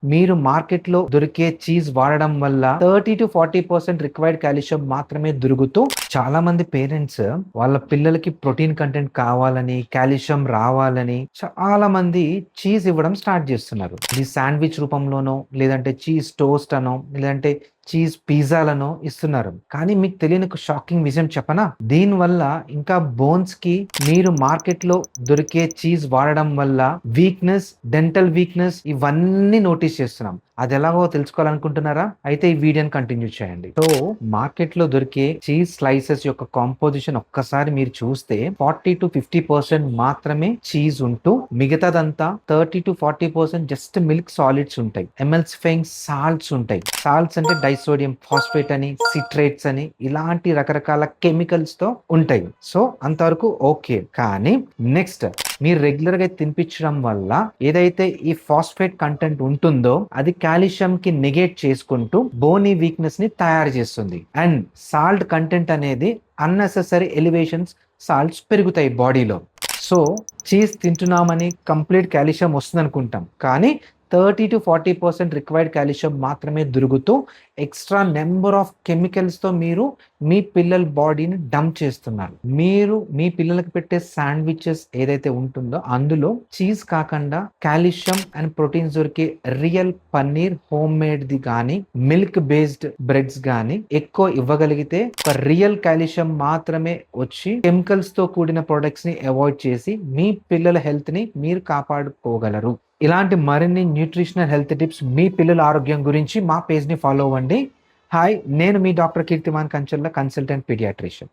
మీరు మార్కెట్లో దొరికే చీజ్ వాడడం వల్ల 30-40% రిక్వైర్డ్ కాల్షియం మాత్రమే దొరుకుతూ చాలా మంది పేరెంట్స్ వాళ్ళ పిల్లలకి ప్రోటీన్ కంటెంట్ కావాలని, కాల్షియం రావాలని చాలా మంది చీజ్ ఇవ్వడం స్టార్ట్ చేస్తున్నారు. ఇది శాండ్విచ్ రూపంలోనో, లేదంటే చీజ్ టోస్ట్ అనో, లేదంటే చీజ్ పిజ్జాలను ఇస్తున్నారు. కానీ మీకు తెలియని ఒక షాకింగ్ విషయం చెప్పనా? దీనివల్ల ఇంకా బోన్స్ కి మీరు మార్కెట్ లో దొరికే చీజ్ వాడడం వల్ల వీక్నెస్, డెంటల్ వీక్నెస్ ఇవన్నీ నోటీస్ చేస్తున్నాం. అది ఎలాగో తెలుసుకోవాలనుకుంటున్నారా? అయితే ఈ వీడియోని కంటిన్యూ చేయండి. సో మార్కెట్ లో దొరికే చీజ్ స్లైసెస్ యొక్క కాంపోజిషన్ ఒక్కసారి మీరు చూస్తే 40-50% మాత్రమే చీజ్ ఉంటూ మిగతాదంతా 30-40% జస్ట్ మిల్క్ సాలిడ్స్ ఉంటాయి. ఎమల్సిఫైయింగ్ సాల్ట్స్ ఉంటాయి. సాల్ట్స్ అంటే డైసోడియం ఫాస్ఫేట్ అని, సిట్రేట్స్ అని ఇలాంటి రకరకాల కెమికల్స్ తో ఉంటాయి. సో అంతవరకు ఓకే. కానీ నెక్స్ట్ మీరు రెగ్యులర్ గా తినిపించడం వల్ల ఏదైతే ఈ ఫాస్ఫేట్ కంటెంట్ ఉంటుందో అది కాల్షియం కి నెగేట్ చేసుకుంటూ బోనీ వీక్నెస్ ని తయారు చేస్తుంది. అండ్ సాల్ట్ కంటెంట్ అనేది అన్నెసెసరీ ఎలివేషన్స్ సాల్ట్స్ పెరుగుతాయి బాడీలో. సో చీజ్ తింటున్నామని కంప్లీట్ కాల్షియం వస్తుంది అనుకుంటాం, కానీ 30-40% రిక్వైర్డ్ కాల్షియం మాత్రమే దొరుకుతూ ఎక్స్ట్రా నెంబర్ ఆఫ్ కెమికల్స్తో మీరు మీ పిల్లల బాడీని డంప్ చేస్తున్నారు. మీరు మీ పిల్లలకి పెట్టే శాండ్విచెస్ ఏదైతే ఉంటుందో అందులో చీజ్ కాకుండా కాల్షియం అండ్ ప్రోటీన్స్ దొరికే రియల్ పన్నీర్, హోమ్ మేడ్ది కానీ మిల్క్ బేస్డ్ బ్రెడ్స్ కానీ ఎక్కువ ఇవ్వగలిగితే ఒక రియల్ కాల్షియం మాత్రమే వచ్చి కెమికల్స్ తో కూడిన ప్రొడక్ట్స్ ని అవాయిడ్ చేసి మీ పిల్లల హెల్త్ ని మీరు కాపాడుకోగలరు. ఇలాంటి మరిన్ని న్యూట్రిషనల్ హెల్త్ టిప్స్ మీ పిల్లల ఆరోగ్యం గురించి మా పేజ్ని ఫాలో అవ్వండి. హాయ్, నేను మీ doctor Kirtiman Kancharla, consultant paediatrician.